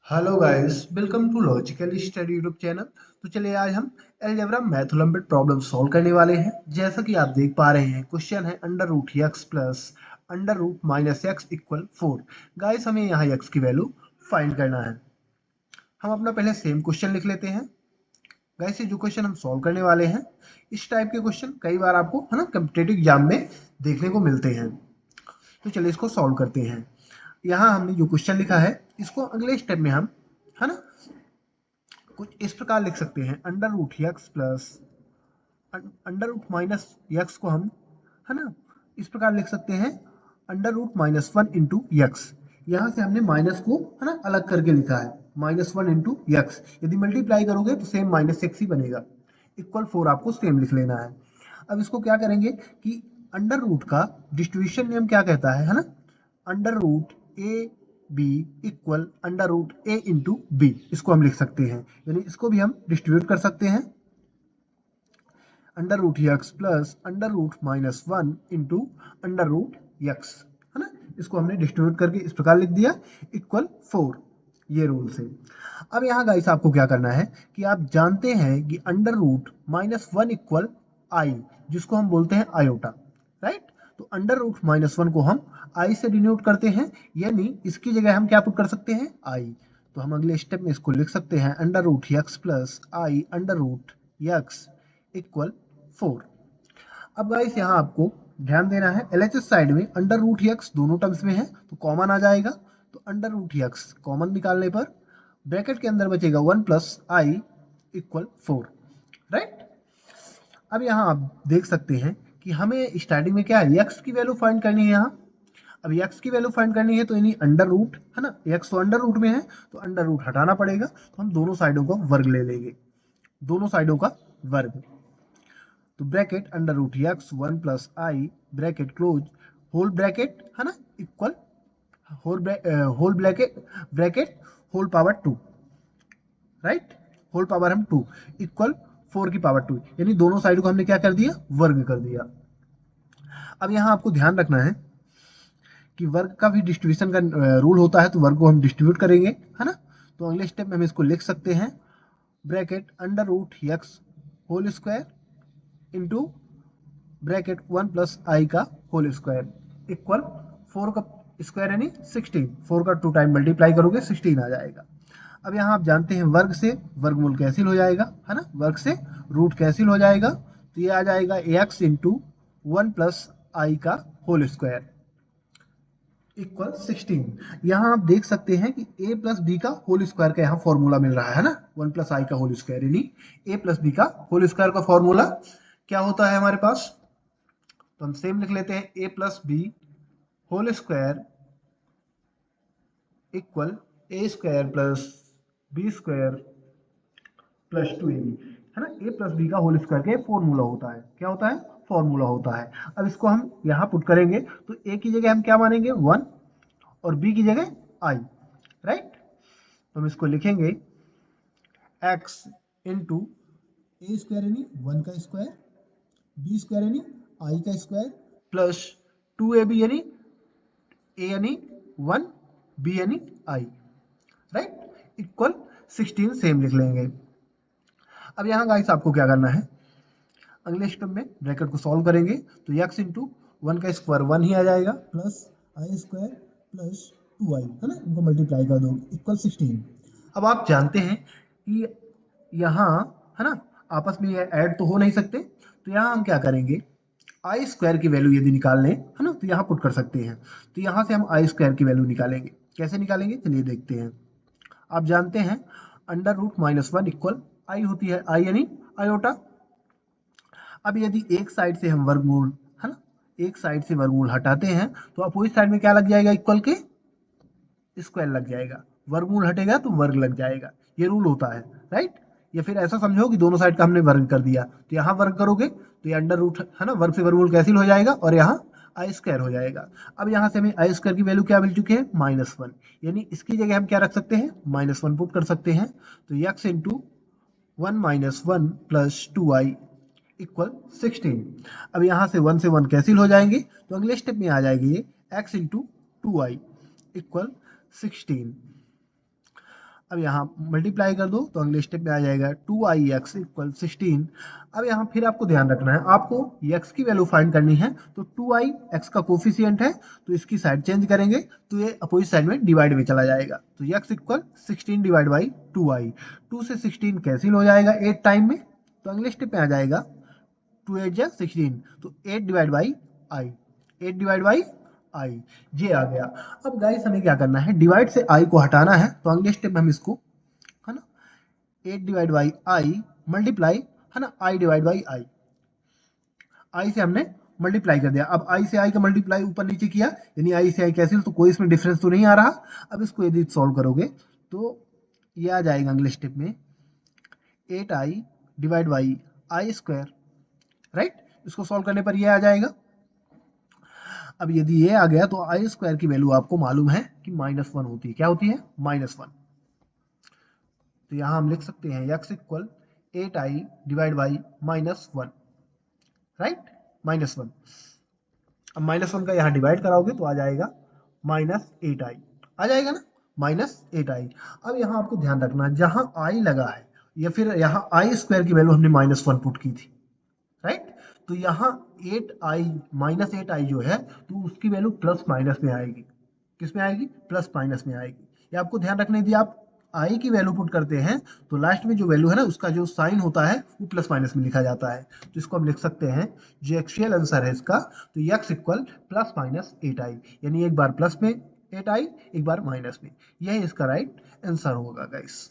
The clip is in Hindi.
Hello guys, welcome to Logical Study YouTube channel. तो चलिए आज हम algebra math olympiad problem solve करने वाले हैं। जैसा कि आप देख पा रहे हैं, क्वेश्चन है under root x plus under root minus x equal 4। Guys, हमें यहाँ एक्स की वैल्यू फाइंड करना है। हम अपना पहले सेम क्वेश्चन लिख लेते हैं। गाइस, ये जो क्वेश्चन हम सॉल्व करने वाले हैं, इस टाइप के क्वेश्चन कई बार आपको है ना कॉम्पिटिटिव एग्जाम में देखने को मिलते हैं। तो चलिए इसको सॉल्व करते हैं। यहाँ हमने जो क्वेश्चन लिखा है, इसको अगले स्टेप में हम है ना कुछ इस प्रकार लिख सकते हैं। Under root x plus under root minus x को हम है ना इस प्रकार लिख सकते हैं। Under root minus one into x, यहाँ से हमने माइनस को है ना अलग करके लिखा है। माइनस वन इंटू एक्स, यदि मल्टीप्लाई करोगे तो सेम माइनस एक्स ही बनेगा। इक्वल 4 आपको सेम लिख लेना है। अब इसको क्या करेंगे कि अंडर रूट का डिस्ट्रीब्यूशन नियम क्या कहता है ना, under root a b equal under root a into b, इसको हम लिख सकते हैं। यानी इसको भी हम डिस्ट्रीब्यूट कर सकते हैं। Under root x plus under root minus one into under root x, है ना, इसको हमने डिस्ट्रीब्यूट करके इस प्रकार लिख दिया, इक्वल 4, ये रूल से। अब यहाँ गाइस आपको क्या करना है कि आप जानते हैं कि under root minus one equal i, जिसको हम बोलते हैं आयोटा, राइट। तो अंडर रूट माइनस वन को हम आई से डिनोट करते हैं, यानी इसकी जगह हम क्या पुट कर सकते हैं, आई। तो हम अगले स्टेप में इसको लिख सकते हैं, अंडर रूट एक्स प्लस आई अंडर रूट एक्स इक्वल 4। अब गाइस यहाँ आपको ध्यान देना है, एलएचएस साइड में अंडर रूट एक्स दोनों टर्म्स में है तो कॉमन आ जाएगा। तो अंडर रूट एक्स कॉमन निकालने पर ब्रैकेट के अंदर बचेगा 1 प्लस आई इक्वल 4, राइट। अब यहाँ आप देख सकते हैं कि हमें स्टार्टिंग में क्या है, एक्स की वैल्यू फाइंड करनी है यहाँ। अब एक्स की वैल्यू फाइंड करनी है तो यानी अंडर रूट है ना, एक्स तो अंडर रूट में है तो अंडर रूट हटाना पड़ेगा, तो हम दोनों साइडों का वर्ग ले लेंगे, दोनों साइडों का वर्ग। तो bracket under root x one plus i bracket close whole bracket है ना equal whole bracket bracket whole power 2, right. Whole power हम 2 इक्वल 4 की पावर 2, यानी दोनों साइड को हमने क्या कर दिया, वर्ग कर दिया। अब यहाँ आपको ध्यान रखना है कि वर्ग का भी डिस्ट्रीब्यूशन का रूल होता है, तो वर्ग को हम डिस्ट्रीब्यूट करेंगे, है ना। तो अगले स्टेप में हम इसको लिख सकते हैं, bracket under root x whole square into bracket 1 plus i का होल स्क्वायर इक्वल 4 का स्क्वायर यानी 16, 4 का 2 टाइम मल्टीप्लाई करोगे 16 आ जाएगा। अब यहाँ आप जानते हैं वर्ग से वर्गमूल कैंसिल हो जाएगा, है ना, वर्ग से रूट कैंसिल हो जाएगा, तो ये आ जाएगा x into one plus i का होल स्क्वायर इक्वल 16। यहाँ आप देख सकते हैं कि a प्लस बी का होल स्क्वायर का यहाँ फॉर्मूला मिल रहा है ना, 1 प्लस आई का होल स्क्वायर, यानी a प्लस बी का होल स्क्वायर का फॉर्मूला क्या होता है हमारे पास। तो हम सेम लिख लेते हैं, a plus b whole square equal a square plus b square plus 2ab, है ना। a प्लस बी का होल स्क्वायर का फॉर्मूला होता है, क्या होता है, फॉर्मूला होता है। अब इसको हम यहाँ पुट करेंगे तो a की जगह हम क्या मानेंगे 1 और b की जगह i, राइट। तो हम इसको लिखेंगे x इंटू ए स्क्वायर यानी 1 का स्क्वायर, बी स्क्वायर यानी आई का स्क्वायर प्लस 2ab यानी ए यानी 1, बी यानी आई, राइट, इक्वल 16 सेम लिख लेंगे। अब यहाँ गाइस आपको क्या करना है, अगले स्टेप में ब्रैकेट को सॉल्व करेंगे तो x इंटू वन का स्क्वायर 1 ही आ जाएगा प्लस आई स्क्वायर प्लस 2i, है ना, इनको मल्टीप्लाई कर दो इक्वल 16। अब आप जानते हैं कि यहाँ है ना आपस में ये ऐड तो हो नहीं सकते, तो यहाँ हम क्या करेंगे, आई स्क्वायर की वैल्यू यदि निकालने है ना तो यहाँ पुट कर सकते हैं। तो यहाँ से हम आई स्क्वायर की वैल्यू निकालेंगे, कैसे निकालेंगे चलिए देखते हैं। आप जानते हैं under root minus one equal i होती है, आई यानी आयोटा। अब यदि एक साइड से हम वर्गमूल है ना एक साइड से वर्गमूल हटाते हैं तो अपोजिट साइड में क्या लग जाएगा, इक्वल के स्क्वायर लग जाएगा, वर्गमूल हटेगा तो वर्ग लग जाएगा, ये रूल होता है, राइट। या फिर ऐसा समझो कि दोनों साइड का हमने वर्ग कर दिया तो यहाँ वर्ग करोगे तो ये अंडर रूट है ना, वर्ग से वर्गमूल कैंसिल हो जाएगा और यहाँ आई स्क्वायर हो जाएगा। अब यहाँ से हमें आई स्क्वायर की वैल्यू क्या मिल चुकी है, -1, यानी इसकी जगह हम क्या रख सकते हैं, -1 पुट कर सकते हैं। तो x into 1 minus one plus 2i equal 16। अब यहाँ से 1 से 1 कैंसिल हो जाएंगे तो अगले स्टेप में आ जाएगी ये x इंटू 2i इक्वल 16। अब यहाँ मल्टीप्लाई कर दो तो अगले स्टेप में आ जाएगा 2i(x) इक्वल 16। अब यहाँ फिर आपको ध्यान रखना है, आपको x की वैल्यू फाइंड करनी है, तो 2i x का कोफिशिएंट है तो इसकी साइड चेंज करेंगे तो ये अपोजिट साइड में डिवाइड में चला जाएगा, तो x equal 16 divide by 2i। 2 से 16 कैंसिल हो जाएगा 8 टाइम में, तो अगले स्टेप में आ जाएगा 2 8 जा 16, तो 8 divide by I, 8 divide by I, ये आ गया। अब गाइस हमें क्या करना है, डिवाइड से आई को हटाना है, तो अगले स्टेप में हम इसको, है ना, 8 डिवाइड बाई आई मल्टीप्लाई, है ना, आई डिवाइड बाई आई, आई से हमने मल्टीप्लाई कर दिया। अब आई से आई का मल्टीप्लाई ऊपर नीचे किया, यानी आई से आई कैंसिल, तो कोई इसमें डिफरेंस तो नहीं आ रहा। अब इसको यदि सॉल्व करोगे तो ये आ जाएगा अगले स्टेप में 8i divide by I square, right. इसको सॉल्व करने पर ये आ जाएगा। अब यदि ये आ गया तो आई स्क्वायर की वैल्यू आपको मालूम है कि -1 होती है, क्या होती है, -1। तो यहां हम लिख सकते हैं x equal 8i divide by -1, right, -1। अब -1 का यहाँ डिवाइड कराओगे तो आ जाएगा -8i, आ जाएगा ना, -8i। अब यहाँ आपको ध्यान रखना, जहां i लगा है या फिर यहाँ आई स्क्वायर की वैल्यू हमने -1 पुट की थी, राइट, तो यहाँ 8i -8i जो है तो उसकी वैल्यू प्लस माइनस में आएगी, किस में आएगी, प्लस माइनस में आएगी। ये आपको ध्यान रखना, यदि आप आई की वैल्यू पुट करते हैं तो लास्ट में जो वैल्यू है ना उसका जो साइन होता है वो प्लस माइनस में लिखा जाता है, तो इसको हम लिख सकते हैं, जो एक्चुअल आंसर है इसका, तो x equal plus minus 8i, यानी एक बार प्लस में 8i एक बार माइनस में, यही इसका राइट आंसर होगा गाइस।